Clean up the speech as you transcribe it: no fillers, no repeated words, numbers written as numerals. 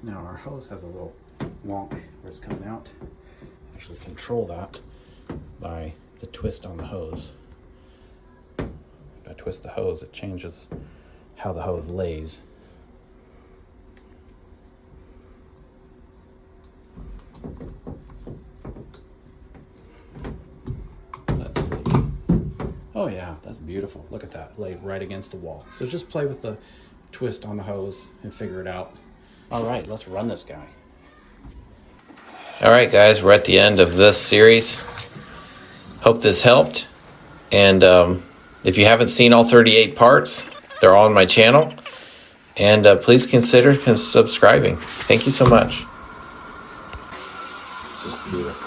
Now our hose has a little wonk where it's coming out. Actually control that by the twist on the hose. If I twist the hose, it changes how the hose lays. Let's see. Oh yeah, that's beautiful. Look at that, laid right against the wall. So just play with the twist on the hose and figure it out. All right, let's run this guy. All right, guys, we're at the end of this series. Hope this helped. And if you haven't seen all 38 parts, they're all on my channel. And please consider subscribing. Thank you so much. It's just beautiful.